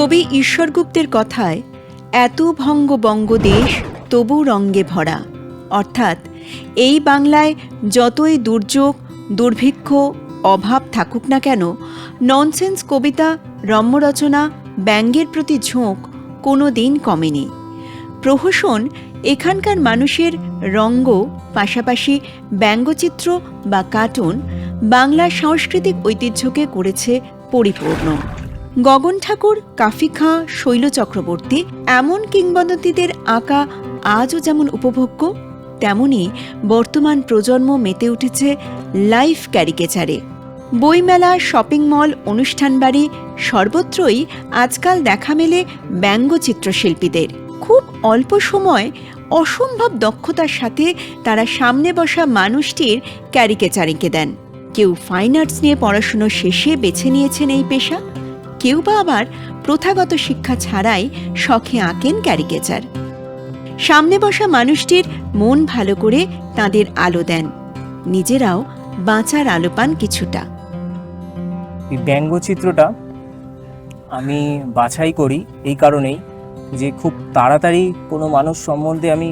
কবি ঈশ্বর গুপ্তের কথায় এত ভঙ্গ বঙ্গ দেশ তবু রঙ্গে ভরা, অর্থাৎ এই বাংলায় যতই দুর্যোগ দুর্ভিক্ষ অভাব থাকুক না কেন, ননসেন্স কবিতা রম্যরচনা ব্যঙ্গের প্রতি ঝোঁক কোনো দিন কমেনি। প্রহসন এখানকার মানুষের রঙ্গ, পাশাপাশি ব্যঙ্গচিত্র বা কার্টুন বাংলার সাংস্কৃতিক ঐতিহ্যকে করেছে পরিপূর্ণ। গগন ঠাকুর, কাফি খাঁ, শৈল চক্রবর্তী এমন কিংবদন্তিদের আঁকা আজও যেমন উপভোগ্য, তেমনি বর্তমান প্রজন্ম মেতে উঠেছে লাইভ ক্যারিকেচারে। বইমেলা, শপিং মল, অনুষ্ঠান বাড়ি সর্বত্রই আজকাল দেখা মেলে ব্যঙ্গচিত্রশিল্পীদের। খুব অল্প সময় অসম্ভব দক্ষতার সাথে তারা সামনে বসা মানুষটির ক্যারিকেচার এঁকে দেন। কেউ ফাইন আর্টস নিয়ে পড়াশুনো শেষে বেছে নিয়েছেন এই পেশা, কেউ বা আবার প্রথাগত শিক্ষা ছাড়াই শখে আঁকেন ক্যারিকেচার। সামনে বসা মানুষটির মন ভালো করে তাদের আলো দেন, নিজেরাও বাঁচার আলো পান কিছুটা। এই ব্যঙ্গচিত্রটা আমি বাছাই করি এই কারণেই যে খুব তাড়াতাড়ি কোনো মানুষ সম্বন্ধে আমি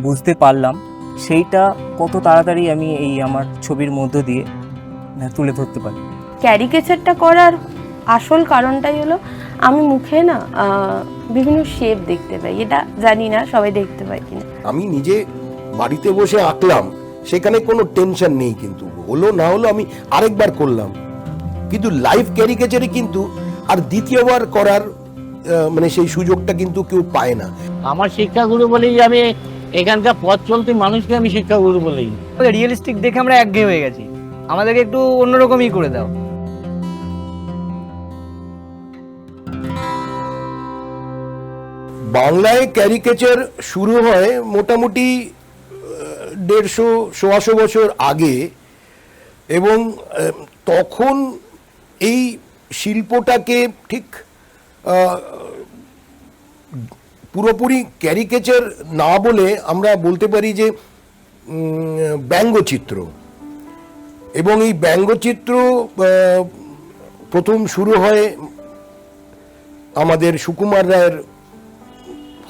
বুঝতে পারলাম, সেইটা কত তাড়াতাড়ি আমি এই আমার ছবির মধ্য দিয়ে তুলে ধরতে পারি। ক্যারিকেচারটা করার আসল কারণটাই হলো আমি মুখে না বিভিন্ন শেপ দেখতে পাই। এটা জানি না সবাই দেখতে পায় কিনা। আমি নিজে বাড়িতে বসে আঁকলাম, সেখানে কোনো টেনশন নেই, কিন্তু হলো না হলো আমি আরেকবার করলাম। কিন্তু লাইভ ক্যারিকেচারে কিন্তু আর দ্বিতীয়বার করার মানে সেই সুযোগটা কিন্তু কেউ পায় না। আমার শিক্ষাগুরু বলেই আমি এখানকার পথ চলতি মানুষকে আমি শিক্ষাগুরু বলেই। রিয়েলিস্টিক দেখে আমরা একঘেয়ে হয়ে গেছি, আমাদেরকে একটু অন্যরকমই করে দাও। বাংলায় ক্যারিকেচার শুরু হয় মোটামুটি 150-125 বছর আগে, এবং তখন এই শিল্পটাকে ঠিক পুরোপুরি ক্যারিকেচার না বলে আমরা বলতে পারি যে ব্যঙ্গচিত্র। এবং এই ব্যঙ্গচিত্র প্রথম শুরু হয় আমাদের সুকুমার রায়ের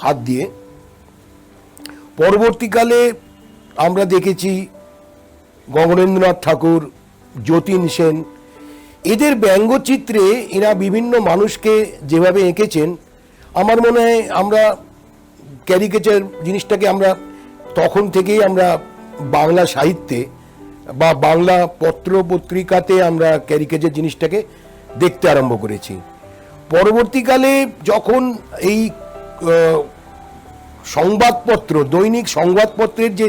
হাত দিয়ে। পরবর্তীকালে আমরা দেখেছি গগনেন্দ্রনাথ ঠাকুর, যতীন সেন, এদের ব্যঙ্গচিত্রে এরা বিভিন্ন মানুষকে যেভাবে এঁকেছেন, আমার মনে হয় আমরা ক্যারিকেচার জিনিসটাকে আমরা তখন থেকেই আমরা বাংলা সাহিত্যে বা বাংলা পত্র পত্রিকাতে আমরা ক্যারিকেচার জিনিসটাকে দেখতে আরম্ভ করেছি। পরবর্তীকালে যখন এই সংবাদপত্র, দৈনিক সংবাদপত্রের যে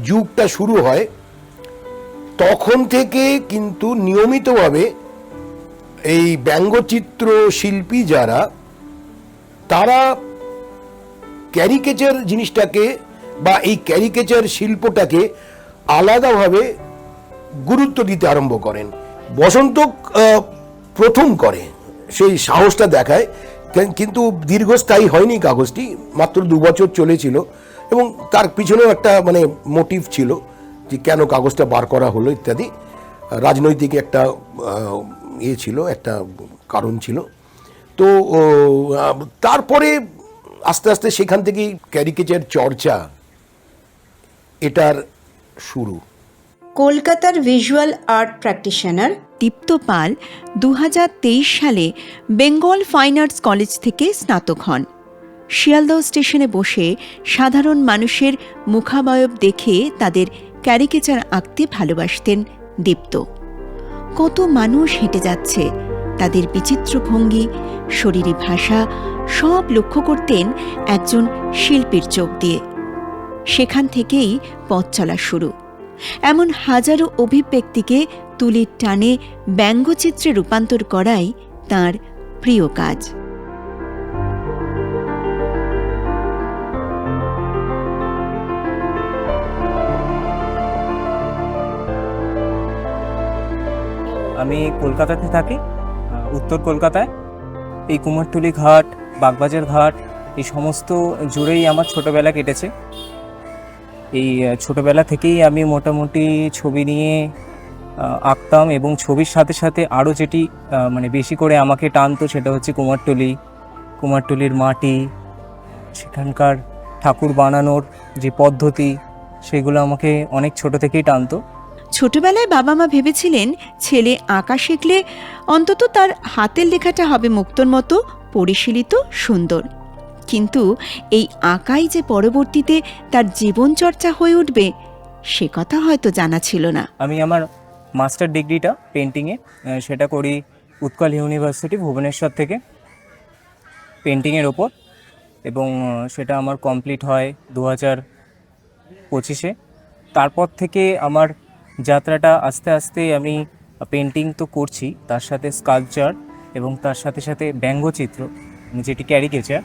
যুগটা শুরু হয়, তখন থেকে কিন্তু নিয়মিতভাবে এই ব্যঙ্গচিত্র শিল্পী যারা, তারা ক্যারিকেচার জিনিসটাকে বা এই ক্যারিকেচার শিল্পটাকে আলাদাভাবে গুরুত্ব দিতে আরম্ভ করেন। বসন্ত প্রথম করে, সেই সাহসটা দেখায়, কিন্তু দীর্ঘস্থায়ী হয়নি কাগজটি, মাত্র 2 বছর চলেছিল। এবং তার পিছনেও একটা মানে মোটিভ ছিল যে কেন কাগজটা বার করা হলো ইত্যাদি, রাজনৈতিক একটা ছিল, একটা কারণ ছিল। তো তারপরে আস্তে আস্তে সেখান থেকেই ক্যারিকেচার চর্চা এটার শুরু। কলকাতার ভিজুয়াল আর্ট প্র্যাকটিশনার দীপ্ত পাল 2023 সালে বেঙ্গল ফাইন আর্টস কলেজ থেকে স্নাতক হন। শিয়ালদহ স্টেশনে বসে সাধারণ মানুষের মুখাবয়ব দেখে তাদের ক্যারিকেচার আঁকতে ভালোবাসতেন দীপ্ত। কত মানুষ হেঁটে যাচ্ছে, তাদের বিচিত্র ভঙ্গি, শরীরী ভাষা সব লক্ষ্য করতেন একজন শিল্পীর চোখ দিয়ে। সেখান থেকেই পথ চলা শুরু। এমন হাজারো অভিব্যক্তিকে তুলির টানে ব্যঙ্গচিত্রে রূপান্তর করাই তাঁর প্রিয় কাজ। আমি কলকাতাতে থাকি, উত্তর কলকাতায়। এই কুমারটুলি ঘাট, বাগবাজার ঘাট, এই সমস্ত জুড়েই আমার ছোটোবেলা কেটেছে। এই ছোটোবেলা থেকেই আমি মোটামুটি ছবি নিয়ে আঁকতাম, এবং ছবির সাথে সাথে আরও যেটি মানে বেশি করে আমাকে টানতো সেটা হচ্ছে কুমারটুলি, কুমারটুলির মাটি, সেখানকার ঠাকুর বানানোর যে পদ্ধতি, সেগুলো আমাকে অনেক ছোট থেকেই টানতো। ছোটবেলায় বাবা মা ভেবেছিলেন ছেলে আঁকা শিখলে অন্তত তার হাতের লেখাটা হবে মুক্তোর মতো পরিশীলিত, সুন্দর। কিন্তু এই আঁকাই যে পরবর্তীতে তার জীবনচর্চা হয়ে উঠবে সে কথা হয়তো জানা ছিল না। আমি আমার মাস্টার ডিগ্রিটা পেন্টিংয়ে সেটা করি উৎকল ইউনিভার্সিটি ভুবনেশ্বর থেকে, পেন্টিংয়ের ওপর, এবং সেটা আমার কমপ্লিট হয় 2025-এ। তারপর থেকে আমার যাত্রাটা আস্তে আস্তে, আমি পেন্টিং তো করছি, তার সাথে স্কাল্পচার এবং তার সাথে সাথে ব্যঙ্গচিত্র, যেটি ক্যারিকেচার,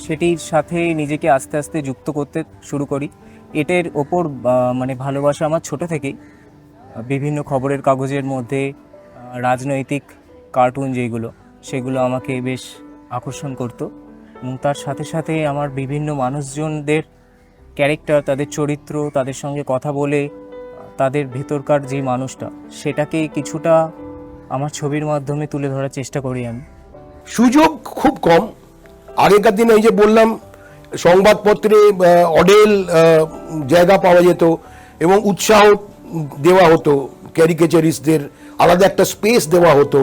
সেটির সাথে নিজেকে আস্তে আস্তে যুক্ত করতে শুরু করি। এটার ওপর মানে ভালোবাসা আমার ছোট থেকেই। বিভিন্ন খবরের কাগজের মধ্যে রাজনৈতিক কার্টুন যেগুলো, সেগুলো আমাকে বেশ আকর্ষণ করতো, এবং তার সাথে সাথে আমার বিভিন্ন মানুষজনদের ক্যারেক্টার, তাদের চরিত্র, তাদের সঙ্গে কথা বলে তাদের ভেতরকার যে মানুষটা, সেটাকে কিছুটা আমার ছবির মাধ্যমে তুলে ধরার চেষ্টা করি আমি। সুযোগ খুব কম। আগেকার দিনে এই যে বললাম, সংবাদপত্রে অডেল জায়গা পাওয়া যেত এবং উৎসাহ দেওয়া হতো, ক্যারিকেচারিস্টদের আলাদা একটা স্পেস দেওয়া হতো।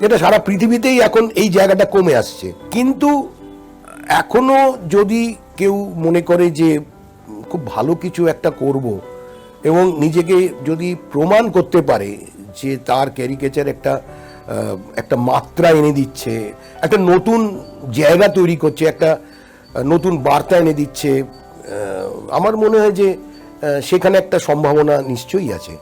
এটা সারা পৃথিবীতেই এখন এই জায়গাটা কমে আসছে। কিন্তু এখনো যদি কেউ মনে করে যে খুব ভালো কিছু একটা করব এবং নিজেকে যদি প্রমাণ করতে পারে যে তার ক্যারিকেচার একটা মাত্রা এনে দিচ্ছে, একটা নতুন জায়গা তৈরি করছে, একটা নতুন বার্তা এনে দিচ্ছে, আমার মনে হয় যে সেখানে একটা সম্ভাবনা নিশ্চয়ই আছে।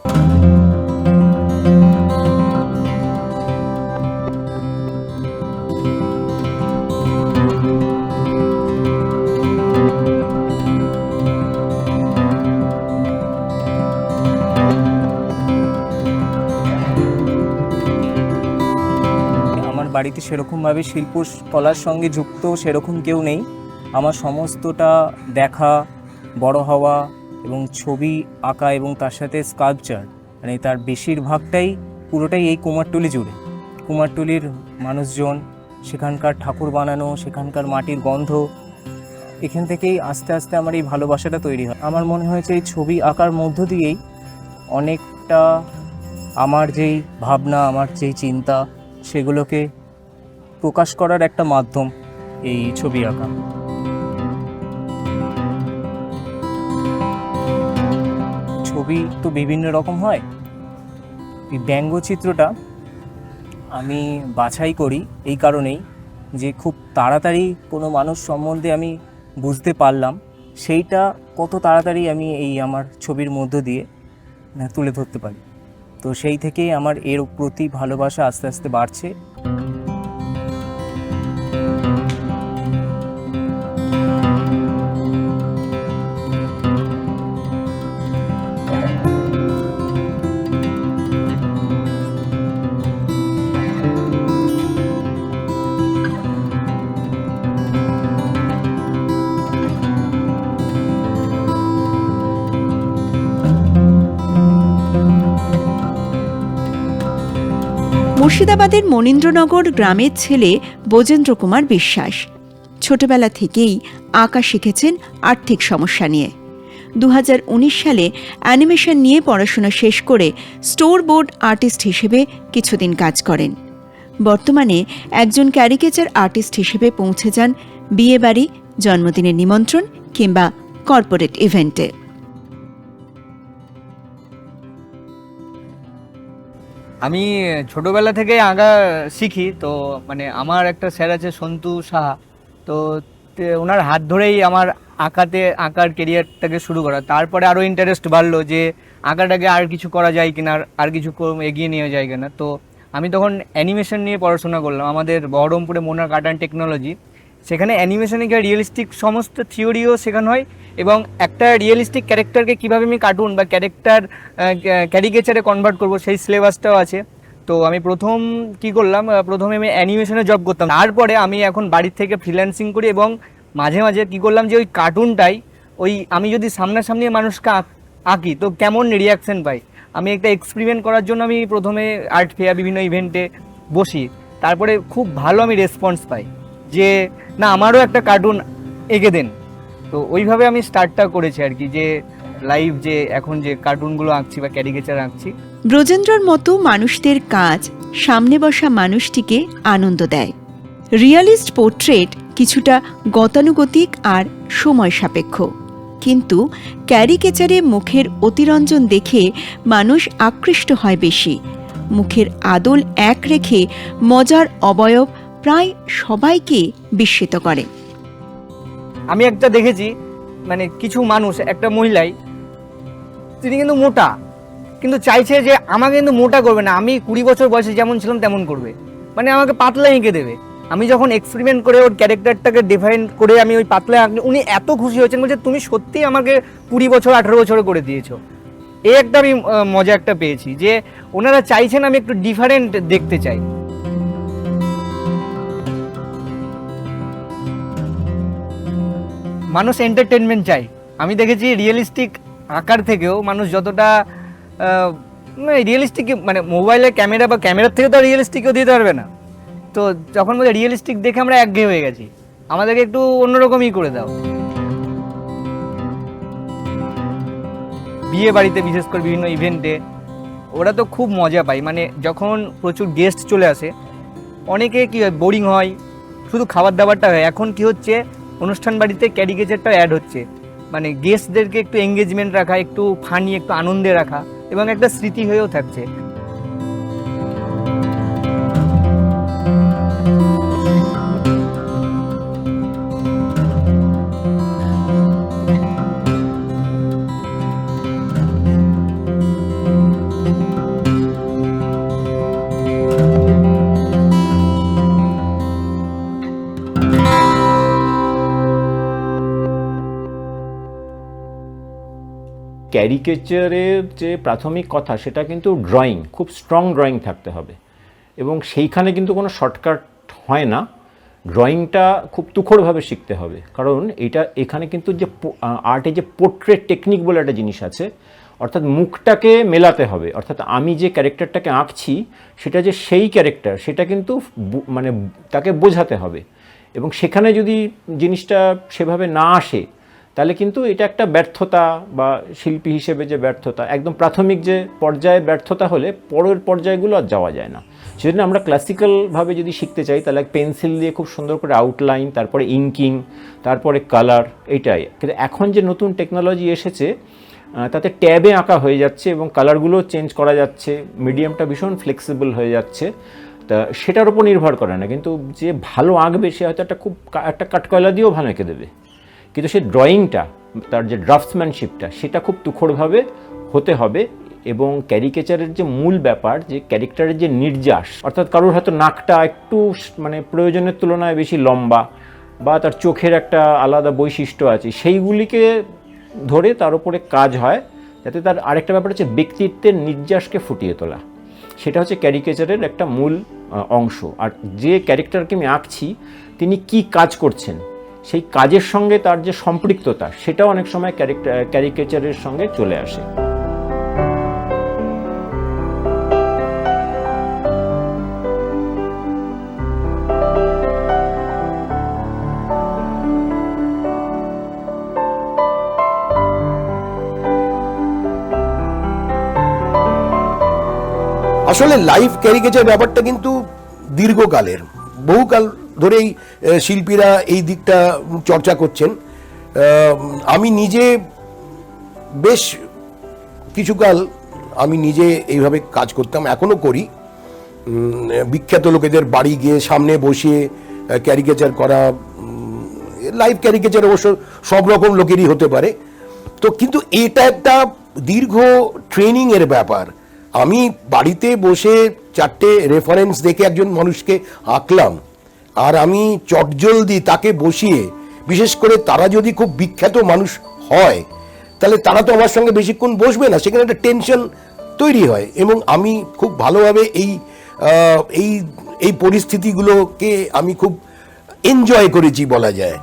বাড়িতে সেরকমভাবে শিল্পকলার সঙ্গে যুক্ত সেরকম কেউ নেই। আমার সমস্তটা দেখা, বড় হওয়া এবং ছবি আঁকা এবং তার সাথে স্কাল্পচার, মানে তার বেশিরভাগটাই পুরোটাই এই কুমারটুলি জুড়ে। কুমারটুলির মানুষজন, সেখানকার ঠাকুর বানানো, সেখানকার মাটির গন্ধ, এখান থেকেই আস্তে আস্তে আমার এই ভালোবাসাটা তৈরি হয়। আমার মনে হয়েছে এই ছবি আঁকার মধ্য দিয়েই অনেকটা আমার যেই ভাবনা, আমার যেই চিন্তা, সেগুলোকে প্রকাশ করার একটা মাধ্যম এই ছবি আঁকা। ছবি তো বিভিন্ন রকম হয়। এই ব্যঙ্গচিত্রটা আমি বাছাই করি এই কারণেই যে খুব তাড়াতাড়ি কোনো মানুষ সম্বন্ধে আমি বুঝতে পারলাম, সেইটা কত তাড়াতাড়ি আমি এই আমার ছবির মধ্য দিয়ে তুলে ধরতে পারি। তো সেই থেকেই আমার এর প্রতি ভালোবাসা আস্তে আস্তে বাড়ছে। মুর্শিদাবাদের মনীন্দ্রনগর গ্রামের ছেলে বোজেন্দ্র কুমার বিশ্বাস ছোটবেলা থেকেই আঁকা শিখেছেন আর্থিক সমস্যা নিয়ে। 2019 সালে অ্যানিমেশন নিয়ে পড়াশোনা শেষ করে স্টোর বোর্ড আর্টিস্ট হিসেবে কিছুদিন কাজ করেন। বর্তমানে একজন ক্যারিকেচার আর্টিস্ট হিসেবে পৌঁছে যান বিয়েবাড়ি, জন্মদিনের নিমন্ত্রণ কিংবা কর্পোরেট ইভেন্টে। আমি ছোটবেলা থেকে আঁকা শিখি। তো মানে আমার একটা স্যার আছে সন্তু সাহা, তো ওনার হাত ধরেই আমার আঁকার কেরিয়ারটাকে শুরু করা। তারপরে আরও ইন্টারেস্ট বাড়লো যে আঁকাটাকে আর কিছু করা যায় কিনা, আর কিছু এগিয়ে নিয়ে যায় কিনা। তো আমি তখন অ্যানিমেশন নিয়ে পড়াশোনা করলাম আমাদের বহরমপুরে মোনার্ক আর্ট অ্যান্ড টেকনোলজি। সেখানে অ্যানিমেশনে গিয়ে রিয়েলিস্টিক সমস্ত থিওরিও শেখানো হয় এবং একটা রিয়েলিস্টিক ক্যারেক্টারকে কীভাবে আমি কার্টুন বা ক্যারিকেচারে কনভার্ট করবো সেই সিলেবাসটাও আছে। তো আমি প্রথমে আমি অ্যানিমেশনে জব করতাম। তারপরে আমি এখন বাড়ির থেকে ফ্রিল্যান্সিং করি এবং মাঝে মাঝে কী করলাম যে ওই কার্টুনটাই আমি যদি সামনাসামনি মানুষকে আঁকি তো কেমন রিয়াকশন পাই, আমি একটা এক্সপেরিমেন্ট করার জন্য আমি প্রথমে আর্ট ফেয়ার বিভিন্ন ইভেন্টে বসি। তারপরে খুব ভালো আমি রেসপন্স পাই। যে না আমারও একটা কার্টুন এঁকে দেন। তো ওইভাবে আমি স্টার্টটা করেছি আর কি, যে লাইভ যে এখন যে কার্টুনগুলো আঁকছি বা ক্যারিকেচার আঁকছি। ব্রজেন্দ্রর মতো মানুষদের কাজ সামনে বসা মানুষটিকে আনন্দ দেয়। রিয়ালিস্ট পোর্ট্রেট কিছুটা গতানুগতিক আর সময় সাপেক্ষ, কিন্তু ক্যারিকেচারে মুখের অতিরঞ্জন দেখে মানুষ আকৃষ্ট হয় বেশি। মুখের আদল এক রেখে মজার অবয়ব প্রায় সবাইকে বিস্মিত করে। আমি একটা দেখেছি, মানে কিছু মানুষ, একটা মহিলাই, তিনি কিন্তু মোটা, কিন্তু চাইছে যে আমাকে কিন্তু মোটা করবে না, আমি 20 বছর বয়সে যেমন ছিলাম তেমন করবে, মানে আমাকে পাতলা এঁকে দেবে। আমি যখন এক্সপেরিমেন্ট করে ওর ক্যারেক্টারটাকে ডিফাইন করে আমি ওই পাতলা আঁকনি, উনি এত খুশি হয়েছেন, বলছে তুমি সত্যিই আমাকে 20 বছর 18 বছর করে দিয়েছো। এই একটা আমি মজা একটা পেয়েছি, যে ওনারা চাইছেন আমি একটু ডিফারেন্ট দেখতে চাই। মানুষ এন্টারটেনমেন্ট চাই। আমি দেখেছি রিয়েলিস্টিক আঁকার থেকেও মানুষ যতটা রিয়েলিস্টিক, মানে মোবাইলে ক্যামেরা বা ক্যামেরার থেকে তো রিয়েলিস্টিকও দিতে পারবে না। তো যখন বলে রিয়েলিস্টিক দেখে আমরা একঘেয়ে হয়ে গেছি, আমাদেরকে একটু অন্যরকমই করে দাও। বিয়ে বাড়িতে বিশেষ করে বিভিন্ন ইভেন্টে ওরা তো খুব মজা পায়, মানে যখন প্রচুর গেস্ট চলে আসে অনেকে কি হয় বোরিং হয়, শুধু খাবার দাবারটা হয়। এখন কি হচ্ছে, অনুষ্ঠান বাড়িতে ক্যারিকেচারটা অ্যাড হচ্ছে, মানে গেস্টদেরকে একটু এঙ্গেজমেন্ট রাখা, একটু ফানি, একটু আনন্দে রাখা, এবং একটা স্মৃতি হয়েও থাকছে। ক্যারিকেচারের যে প্রাথমিক কথা সেটা কিন্তু ড্রয়িং, খুব স্ট্রং ড্রয়িং থাকতে হবে, এবং সেইখানে কিন্তু কোনো শর্টকাট হয় না। ড্রয়িংটা খুব তুখোড়ভাবে শিখতে হবে, কারণ এখানে কিন্তু যে আর্টে যে পোর্ট্রেট টেকনিক বলে একটা জিনিস আছে, অর্থাৎ মুখটাকে মেলাতে হবে, অর্থাৎ আমি যে ক্যারেক্টারটাকে আঁকছি সেটা যে সেই ক্যারেক্টার সেটা কিন্তু মানে তাকে বোঝাতে হবে, এবং সেখানে যদি জিনিসটা সেভাবে না আসে তাহলে কিন্তু এটা একটা ব্যর্থতা, বা শিল্পী হিসেবে যে ব্যর্থতা, একদম প্রাথমিক যে পর্যায়ে ব্যর্থতা হলে পরের পর্যায়গুলো আর যাওয়া যায় না। সেজন্য আমরা ক্লাসিক্যালভাবে যদি শিখতে চাই তাহলে পেন্সিল দিয়ে খুব সুন্দর করে আউটলাইন, তারপরে ইঙ্কিং, তারপরে কালার, এইটাই। কিন্তু এখন যে নতুন টেকনোলজি এসেছে তাতে ট্যাবে আঁকা হয়ে যাচ্ছে এবং কালারগুলো চেঞ্জ করা যাচ্ছে, মিডিয়ামটা ভীষণ ফ্লেক্সিবল হয়ে যাচ্ছে। তা সেটার উপর নির্ভর করে না, কিন্তু যে ভালো আঁকবে সে হয়তো একটা কাঠকয়লা দিয়েও ভালো এঁকে দেবে, কিন্তু সেই ড্রয়িংটা, তার যে ড্রাফটসম্যানশিপটা সেটা খুব তুখোড়ভাবে হতে হবে। এবং ক্যারিকেচারের যে মূল ব্যাপার, যে ক্যারেক্টারের যে নির্যাস, অর্থাৎ কারোর হয়তো নাকটা একটু মানে প্রয়োজনের তুলনায় বেশি লম্বা, বা তার চোখের একটা আলাদা বৈশিষ্ট্য আছে, সেইগুলিকে ধরে তার উপরে কাজ হয়, যাতে তার আরেকটা ব্যাপার হচ্ছে ব্যক্তিত্বের নির্যাসকে ফুটিয়ে তোলা। সেটা হচ্ছে ক্যারিকেচারের একটা মূল অংশ। আর যে ক্যারেক্টারকে আমি আঁকছি তিনি কি কাজ করছেন, সেই কাজের সঙ্গে তার যে সম্পৃক্ততা, সেটাও অনেক সময় ক্যারিকেচারের সঙ্গে চলে আসে। আসলে লাইভ ক্যারিকেচার ব্যাপারটা কিন্তু দীর্ঘকালের, বহুকাল ধরেই শিল্পীরা এই দিকটা চর্চা করছেন। আমি নিজে বেশ কিছুকাল আমি নিজে এইভাবে কাজ করতাম, এখনো করি। বিখ্যাত লোকেদের বাড়ি গিয়ে সামনে বসিয়ে ক্যারিকেচার করা, লাইভ ক্যারিকেচার অবশ্য সব রকম লোকেরই হতে পারে। তো কিন্তু এটা একটা দীর্ঘ ট্রেনিংয়ের ব্যাপার। আমি বাড়িতে বসে 4টে রেফারেন্স দেখে একজন মানুষকে আঁকলাম, আর আমি চটজলদি তাকে বসিয়ে, বিশেষ করে তারা যদি খুব বিখ্যাত মানুষ হয় তাহলে তারা তো আমার সঙ্গে বেশিক্ষণ বসবে না, সেখানে একটা টেনশন তৈরি হয়। এবং আমি খুব ভালোভাবে এই পরিস্থিতিগুলোকে আমি খুব এনজয় করেছি বলা যায়।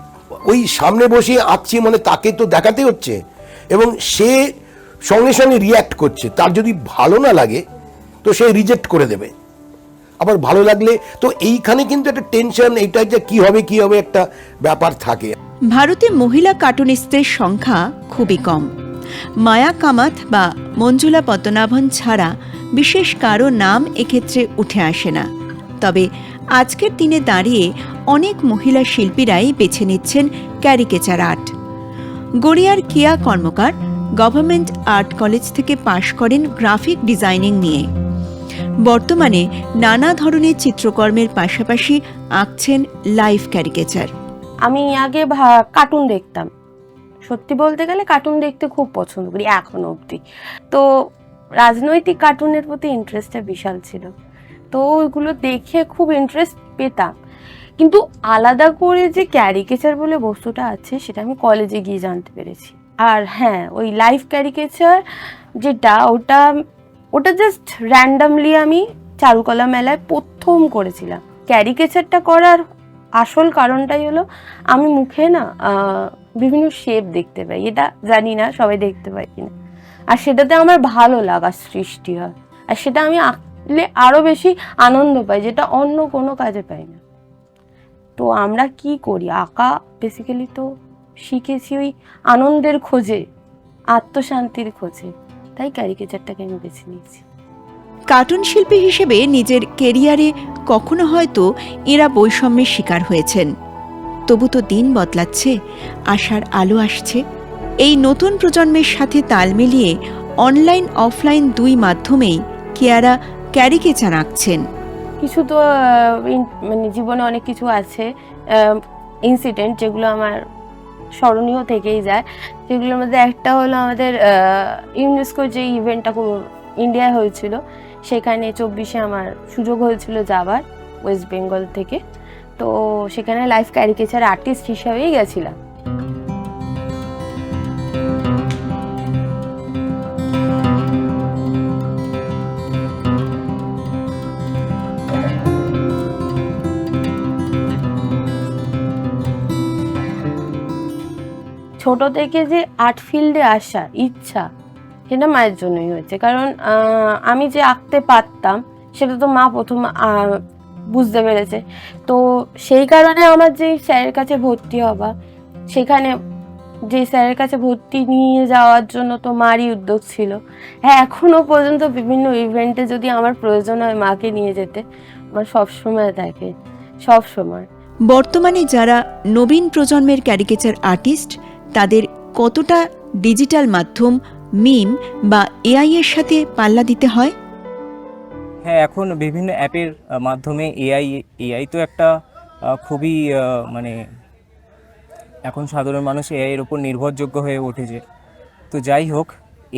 ওই সামনে বসে আঁকছি মানে তাকে তো দেখাতে হচ্ছে, এবং সে সঙ্গে সঙ্গে রিয়্যাক্ট করছে। তার যদি ভালো না লাগে তো সে রিজেক্ট করে দেবে। আবার ভালো লাগলে, তো এইখানে কিন্তু একটা টেনশন, এইটা যে কি হবে একটা ব্যাপার থাকে। ভারতে মহিলা কার্টুনিস্টদের সংখ্যা খুবই কম। মায়া কামাত বা মঞ্জুলা পদ্মনাভন ছাড়া বিশেষ কারো নাম এক্ষেত্রে উঠে আসে না। তবে আজকের দিনে দাঁড়িয়ে অনেক মহিলা শিল্পীরাই বেছে নিচ্ছেন ক্যারিকেচার আর্ট। গড়িয়ার কিয়া কর্মকার গভর্নমেন্ট আর্ট কলেজ থেকে পাশ করেন গ্রাফিক ডিজাইনিং নিয়ে। বর্তমানে নানা ধরনের চিত্রকর্মের পাশাপাশি আঁকছেন লাইভ ক্যারিকেচার। আমি আগে কার্টুন দেখতাম, সত্যি বলতে গেলে কার্টুন দেখতে খুব পছন্দ করি এখনো অবধি। তো রাজনৈতিক কার্টুনের প্রতি ইন্টারেস্টটা বিশাল ছিল, তো ওইগুলো দেখে খুব ইন্টারেস্ট পেতাম। কিন্তু আলাদা করে যে ক্যারিকেচার বলে বস্তুটা আছে সেটা আমি কলেজে গিয়ে জানতে পেরেছি। আর হ্যাঁ, ওই লাইভ ক্যারিকেচার যেটা, ওটা জাস্ট র্যান্ডামলি আমি চারুকলা মেলায় প্রথম করেছিলাম। ক্যারিকেচারটা করার আসল কারণটাই হলো আমি মুখে না বিভিন্ন শেপ দেখতে পাই, এটা জানি না সবাই দেখতে পাই কিনা, আর সেটাতে আমার ভালো লাগার সৃষ্টি হয়, আর সেটা আমি আঁকলে আরও বেশি আনন্দ পাই, যেটা অন্য কোনো কাজে পাই না। তো আমরা কি করি, আঁকা বেসিক্যালি তো শিখেছি ওই আনন্দের খোঁজে, আত্মশান্তির খোঁজে, তাই ক্যারিকেচারটাকে আমি বেছে নিয়েছি। কার্টুন শিল্পী হিসেবে নিজের কেরিয়ারে কখনো হয়তো এরা বৈষম্যের শিকার হয়েছেন। তবু তো দিন বদলাচ্ছে, আশার আলো আসছে। এই নতুন প্রজন্মের সাথে তাল মিলিয়ে অনলাইন অফলাইন দুই মাধ্যমেই কিয়ারা ক্যারিকেচার আঁকছেন। কিছু তো মানে জীবনে অনেক কিছু আছে ইনসিডেন্ট যেগুলো আমার স্মরণীয় থেকেই যায়। যেগুলোর মধ্যে একটা হলো আমাদের ইউনেস্কোর যে ইভেন্টটা ইন্ডিয়ায় হয়েছিল, সেখানে 24-এ আমার সুযোগ হয়েছিল যাবার ওয়েস্ট বেঙ্গল থেকে। তো সেখানে লাইভ ক্যারিকেচার আর্টিস্ট হিসাবেই গেছিলাম। ছোট থেকে যে আর্ট ফিল্ডে আসার ইচ্ছা, সেটা মায়ের জন্যই হয়েছে। কারণ আমি যে আঁকতে পারতাম সেটা তো মা প্রথম বুঝতে পেরেছে। তো সেই কারণে আমার যে স্যারের কাছে ভর্তি হবা, সেখানে যে স্যারের কাছে ভর্তি নিয়ে যাওয়ার জন্য তো মারই উদ্যোগ ছিল। হ্যাঁ, এখনো পর্যন্ত বিভিন্ন ইভেন্টে যদি আমার প্রয়োজন হয় মাকে নিয়ে যেতে, আমার সবসময় থাকে, সবসময়। বর্তমানে যারা নবীন প্রজন্মের ক্যারিকেচার আর্টিস্ট, তাদের কতটা ডিজিটাল মাধ্যম, মিম বা এআই এর সাথে পাল্লা দিতে হয়? হ্যাঁ, এখন বিভিন্ন অ্যাপের মাধ্যমে এআই তো একটা খুবই মানে এখন সাধারণ মানুষ এআইয়ের উপর নির্ভরযোগ্য হয়ে উঠেছে। তো যাই হোক,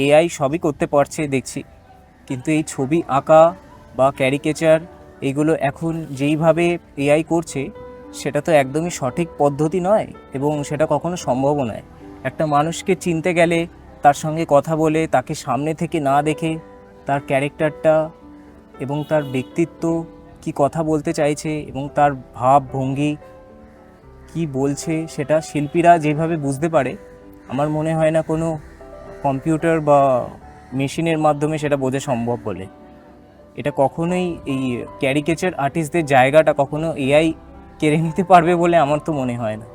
এআই সবই করতে পারছে দেখছি, কিন্তু এই ছবি আঁকা বা ক্যারিকেচার এগুলো এখন যেইভাবে এআই করছে সেটা তো একদমই সঠিক পদ্ধতি নয়, এবং সেটা কখনো সম্ভবও নয়। একটা মানুষকে চিনতে গেলে তার সঙ্গে কথা বলে, তাকে সামনে থেকে না দেখে তার ক্যারেক্টারটা এবং তার ব্যক্তিত্ব, কি কথা বলতে চাইছে এবং তার ভাব ভঙ্গি কি বলছে, সেটা শিল্পীরা যেভাবে বুঝতে পারে, আমার মনে হয় না কোনো কম্পিউটার বা মেশিনের মাধ্যমে সেটা বোঝা সম্ভব বলে। এটা কখনোই এই ক্যারিকেচার আর্টিস্টদের জায়গাটা কখনো এআই কেড়ে নিতে পারবে বলে আমার তো মনে হয় না।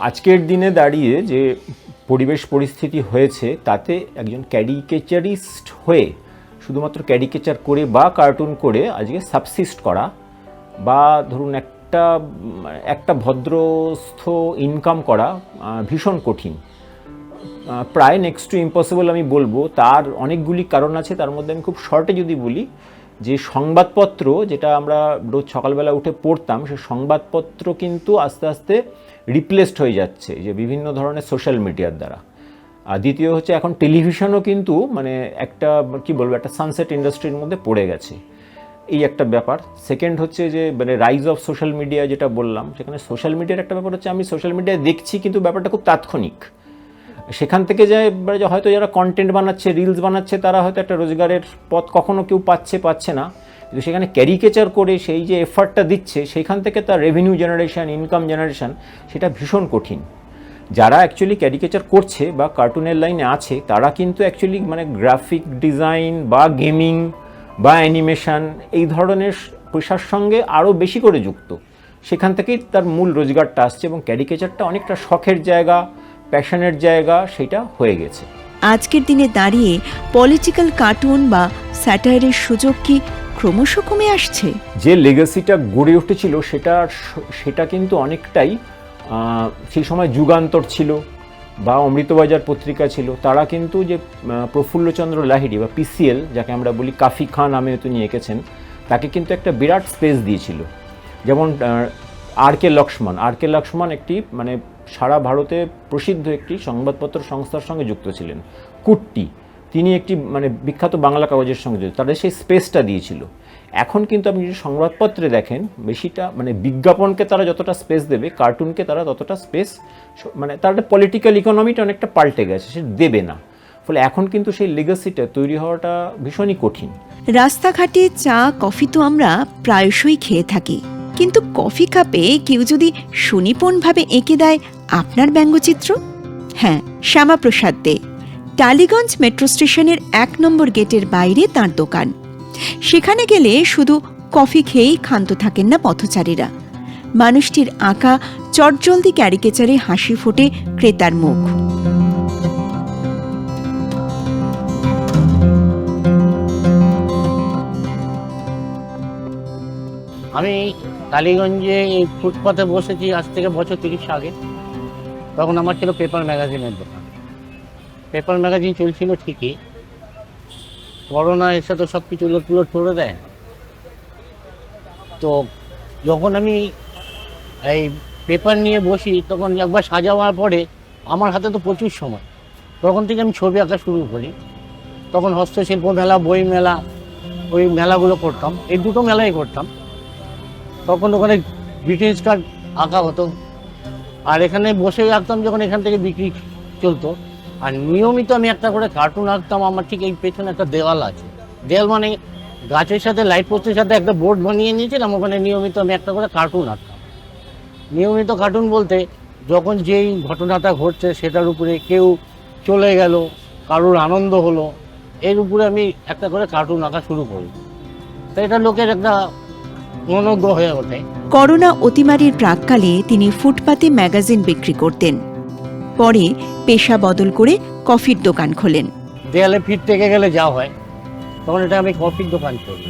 আজকের দিনে দাঁড়িয়ে যে পরিবেশ পরিস্থিতি হয়েছে, তাতে একজন ক্যারিকেচারিস্ট হয়ে শুধুমাত্র ক্যারিকেচার করে বা কার্টুন করে আজকে সাবসিস্ট করা বা ধরুন একটা ভদ্রস্থ ইনকাম করা ভীষণ কঠিন, প্রায় নেক্সট টু ইম্পসিবল আমি বলবো। তার অনেকগুলি কারণ আছে, তার মধ্যে আমি খুব শর্টে যদি বলি, যে সংবাদপত্র যেটা আমরা রোজ সকালবেলা উঠে পড়তাম, সেই সংবাদপত্র কিন্তু আস্তে আস্তে রিপ্লেসড হয়ে যাচ্ছে যে বিভিন্ন ধরনের সোশ্যাল মিডিয়ার দ্বারা। আর দ্বিতীয় হচ্ছে, এখন টেলিভিশনও কিন্তু মানে একটা কি বলবো, একটা সানসেট ইন্ডাস্ট্রির মধ্যে পড়ে গেছে, এই একটা ব্যাপার। সেকেন্ড হচ্ছে যে মানে রাইজ অফ সোশ্যাল মিডিয়া যেটা বললাম, সেখানে সোশ্যাল মিডিয়ার একটা ব্যাপার হচ্ছে, আমি সোশ্যাল মিডিয়ায় দেখছি কিন্তু ব্যাপারটা খুব তাৎক্ষণিক। সেখান থেকে হয়তো যারা কন্টেন্ট বানাচ্ছে, রিলস বানাচ্ছে, তারা হয়তো একটা রোজগারের পথ কখনো কেউ পাচ্ছে না, কিন্তু সেখানে ক্যারিকেচার করে সেই যে এফার্টটা দিচ্ছে, সেইখান থেকে তার রেভিনিউ জেনারেশন, ইনকাম জেনারেশন, সেটা ভীষণ কঠিন। যারা অ্যাকচুয়ালি ক্যারিকেচার করছে বা কার্টুনের লাইনে আছে, তারা কিন্তু অ্যাকচুয়ালি মানে গ্রাফিক ডিজাইন বা গেমিং বা অ্যানিমেশন এই ধরনের পেশার সঙ্গে আরও বেশি করে যুক্ত, সেখান থেকেই তার মূল রোজগারটা আসছে এবং ক্যারিকেচারটা অনেকটা শখের জায়গা, প্যাশনের জায়গা, সেটা হয়ে গেছে। আজকের দিনে দাঁড়িয়ে পলিটিক্যাল কার্টুন বা স্যাটায়ারের সুযোগ কি ক্রমশ কমে আসছে? যে লেগাসিটা গড়ে উঠেছিল সেটা কিন্তু অনেকটাই সেই সময় যুগান্তর ছিল বা অমৃতবাজার পত্রিকা ছিল, তারা কিন্তু যে প্রফুল্লচন্দ্র লাহিড়ী বা পিসিএল, যাকে আমরা বলি কাফি খান নামে তিনি এঁকেছেন, তাকে কিন্তু একটা বিরাট স্পেস দিয়েছিল। যেমন আর কে লক্ষ্মণ একটি মানে সারা ভারতে প্রসিদ্ধ একটি সংবাদপত্র সংস্থার সঙ্গে যুক্ত ছিলেন। কুট্টি, তিনি একটি মানে বিখ্যাত বাংলা কাগজের সঙ্গে যুক্ত, তাদের সেই স্পেসটা দিয়েছিল। এখন কিন্তু আপনি যদি সংবাদপত্রে দেখেন, বেশিটা মানে বিজ্ঞাপনকে তারা যতটা স্পেস দেবে, কার্টুনকে তারা ততটা স্পেস, মানে তার পলিটিক্যাল ইকোনমিটা অনেকটা পাল্টে গেছে, সে দেবে না। ফলে এখন কিন্তু সেই লেগাসিটা তৈরি হওয়াটা ভীষণই কঠিন। রাস্তাঘাটে চা কফি তো আমরা প্রায়শই খেয়ে থাকি, কিন্তু কফি কাপে কেউ যদি সুনিপুণভাবে এঁকে দেয় আপনার ব্যঙ্গচিত্র? হ্যাঁ, শ্যামাপ্রসাদ দে। টালিগঞ্জ মেট্রো স্টেশনের 1 নম্বর গেটের বাইরে তাঁর দোকান। সেখানে গেলে শুধু কফি খেয়েই ক্ষান্ত থাকেন না পথচারীরা। মানুষটির আঁকা চটজলদি ক্যারিকেচারে হাসি ফোটে ক্রেতার মুখ। আমি টালিগঞ্জে এই ফুটপাতে বসেছি আজ থেকে বছর 30 আগে। তখন আমার ছিল পেপার ম্যাগাজিনের দোকান। পেপার ম্যাগাজিন চলছিল ঠিকই, করোনা এসে তো সব কিছু উলট করে দেয়। তো যখন আমি এই পেপার নিয়ে বসি, তখন একবার সাজাবার পরে আমার হাতে তো প্রচুর সময়, তখন থেকে আমি ছবি আঁকা শুরু করি। তখন হস্তশিল্প মেলা, বই মেলা, ওই মেলাগুলো করতাম, এই দুটো মেলাই করতাম। তখন ওখানে গ্রিটিংস কার্ড আঁকা হতো, আর এখানে বসে আঁকতাম যখন এখান থেকে বিক্রি চলতো। আর নিয়মিত আমি একটা করে কার্টুন আঁকতাম। আমার ঠিক এই পেছনে একটা দেওয়াল আছে, দেওয়াল মানে গাছের সাথে লাইট পোস্টের সাথে একটা বোর্ড বানিয়ে নিয়েছিলাম, ওখানে নিয়মিত আমি একটা করে কার্টুন আঁকতাম। নিয়মিত কার্টুন বলতে যখন যেই ঘটনাটা ঘটছে সেটার উপরে কেউ চলে গেল, কারোর আনন্দ হলো, এর উপরে আমি একটা করে কার্টুন আঁকা শুরু করি। তো এটা লোকের একটা মনোজ্ঞ হয়ে ওঠে। করোনা অতিমারির প্রাক্কালে তিনি ফুটপাতে ম্যাগাজিন বিক্রি করতেন। পরে পেশা বদল করে কফির দোকান খোলেন। দেয়ালে ফিট থেকে গেলে যা হয়, তখন এটা আমি কফির দোকান করি।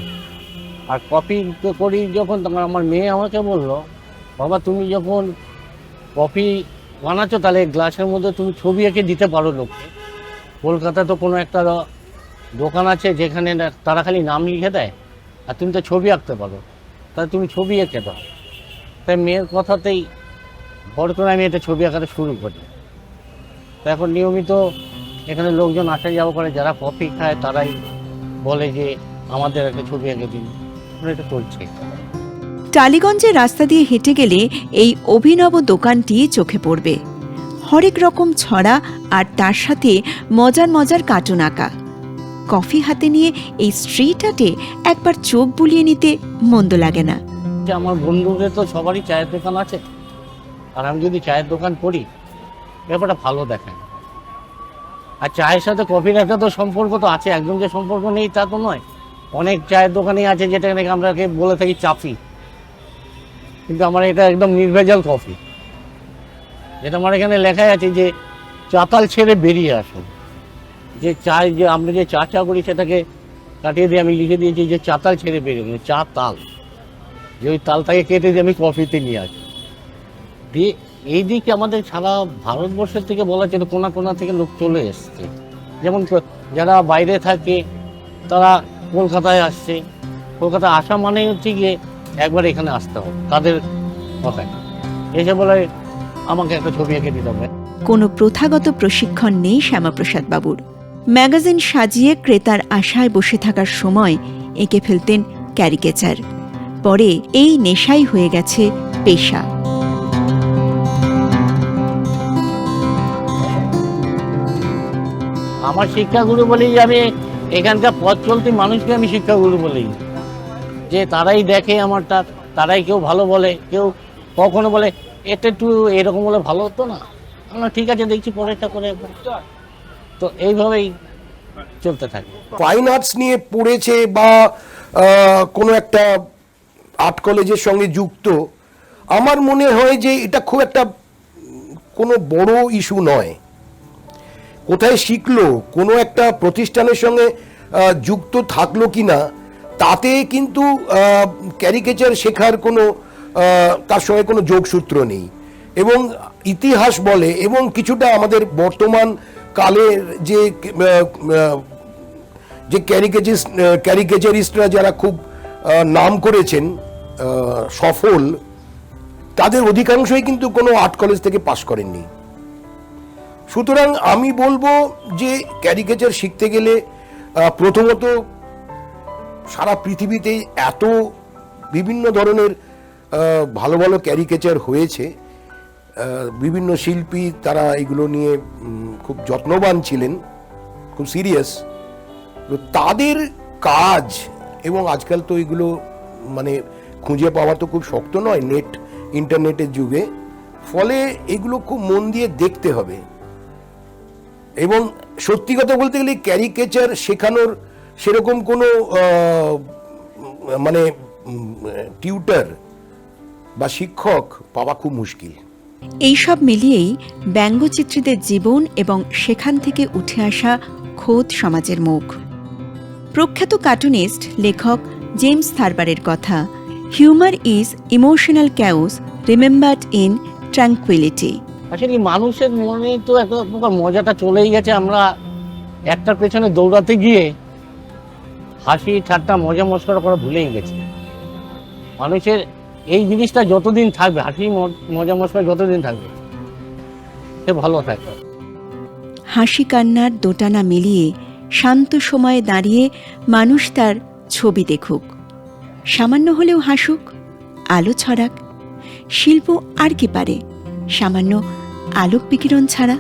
আর কফি করি যখন, তখন আমার মেয়ে আমাকে বললো, বাবা তুমি যখন কফি বানাচ্ছ তাহলে গ্লাসের মধ্যে তুমি ছবি এঁকে দিতে পারো লোককে। কলকাতায় তো কোনো একটা দোকান আছে যেখানে তারা খালি নাম লিখে দেয়, আর তুমি তো ছবি আঁকতে পারো, তাহলে তুমি ছবি এঁকে দাও। তাই মেয়ের কথাতেই ভর করে আমি এটা ছবি আঁকাতে শুরু করি। তো এখন নিয়মিত এখানে লোকজন আসা যাওয়া করে, যারা কফি খায় তারাই বলে যে আমাদের একটা ছবি এঁকে দিন, এটা চলছে। টালিগঞ্জের রাস্তা দিয়ে হেঁটে গেলে এই অভিনব দোকানটি চোখে পড়বে। হরেক রকম ছড়া আর তার সাথে মজার মজার কার্টুন আঁকা। কফি হাতে নিয়ে এই স্ট্রিট আর্টে একবার চোখ বুলিয়ে নিতে মন্দ লাগে না। যে আমার বন্ধুদের তো সবারই চায়ের দোকান আছে, আর আমি যদি চায়ের দোকান করি ব্যাপারটা ভালো দেখায়। আর চায়ের সাথে কফির একটা তো সম্পর্ক তো আছে, একদম যে সম্পর্ক নেই তা তো নয়। অনেক চায়ের দোকানই আছে যেটা নাকি আমরা বলে থাকি চাফি, কিন্তু আমার এটা একদম নির্ভেজাল কফি। যেটা আমার এখানে লেখাই আছে যে চাতাল ছেড়ে বেরিয়ে আসুন। যে চায় যে আমরা যে চা করি সেটাকে কাটিয়ে দিয়ে আমি লিখে দিয়েছি যে চাতাল ছেড়ে বেরিয়ে আসুন, চা তাল, যে ওই তালটাকে কেটে দিয়ে আমি কফিতে নিয়ে আসি। দিয়ে এই দিকে আমাদের সারা ভারতবর্ষের থেকে বলা ছিল কোনা কোনা থেকে লোক চলে এসছে। যেমন যারা বাইরে থাকে তারা কলকাতায় আসছে, কলকাতা আসা মানে হচ্ছে গিয়ে একবার এখানে আসতে হবে তাদের কথায়। এসে বলে আমাকে একটা ছবি এঁকে দিতে হবে। কোনো প্রথাগত প্রশিক্ষণ নেই শ্যামাপ্রসাদ বাবুর। ম্যাগাজিন সাজিয়ে ক্রেতার আশায় বসে থাকার সময় এঁকে ফেলতেন ক্যারিকেচার। পরে এই নেশাই হয়ে গেছে পেশা। আমার শিক্ষাগুরু বলেই আমি এখানকার পথ চলতি মানুষকে আমি শিক্ষাগুরু বলেই, যে তারাই দেখে আমারটা, তারাই কেউ ভালো বলে, কেউ কখনো বলে এটা একটু এরকম বলে ভালো হতো না, আমরা ঠিক আছে দেখছি পরেরটা করে। তো এইভাবেই চলতে থাকে। ফাইন আর্টস নিয়ে পড়েছে বা কোনো একটা আর্ট কলেজের সঙ্গে যুক্ত, আমার মনে হয় যে এটা খুব একটা কোনো বড় ইস্যু নয়। কোথায় শিখলো, কোনো একটা প্রতিষ্ঠানের সঙ্গে যুক্ত থাকলো কি না, তাতে কিন্তু ক্যারিকেচার শেখার কোনো তার সঙ্গে কোনো যোগসূত্র নেই। এবং ইতিহাস বলে এবং কিছুটা আমাদের বর্তমান কালের যে ক্যারিকেচারিস্টরা যারা খুব নাম করেছেন, সফল, তাদের অধিকাংশই কিন্তু কোনো আর্ট কলেজ থেকে পাশ করেননি। সুতরাং আমি বলবো যে ক্যারিকেচার শিখতে গেলে প্রথমত সারা পৃথিবীতে এত বিভিন্ন ধরনের ভালো ভালো ক্যারিকেচার হয়েছে, বিভিন্ন শিল্পী তারা এগুলো নিয়ে খুব যত্নবান ছিলেন, খুব সিরিয়াস। তো তাদের কাজ, এবং আজকাল তো এগুলো মানে খুঁজে পাওয়া তো খুব শক্ত নয় ইন্টারনেটের যুগে, ফলে এগুলো খুব মন দিয়ে দেখতে হবে। এবং সত্যি কথা বলতে গেলে ক্যারিকেচার শেখানোর সেরকম কোনো মানে টিউটার বা শিক্ষক পাওয়া খুব মুশকিল। এইসব মিলিয়েই ব্যঙ্গচিত্রীদের জীবন এবং সেখান থেকে উঠে আসা খোদ সমাজের মুখ। প্রখ্যাত কার্টুনিস্ট লেখক জেমস থারবারের কথা, humour is emotional chaos remembered in tranquillity. আসলে মানুষের মনে তো একটা প্রকার মজাটা চলেই গেছে। আমরা একটার পেছনে দৌড়াতে গিয়ে হাসি ঠাট্টা মজা মস্করা করা ভুলেই গেছি। মানুষের এই জিনিসটা যতদিন থাকবে, হাসি মজা মস্করা যতদিন থাকবে, সে ভালো থাকবে। হাসি কান্নার দোটানা মিলিয়ে শান্ত সময়ে দাঁড়িয়ে মানুষ তার ছবি দেখুক, সামান্য হলেও হাসুক, আলো ছড়াক। শিল্প আর কি পারে সামান্য আলোক বিকিরণ ছাড়া?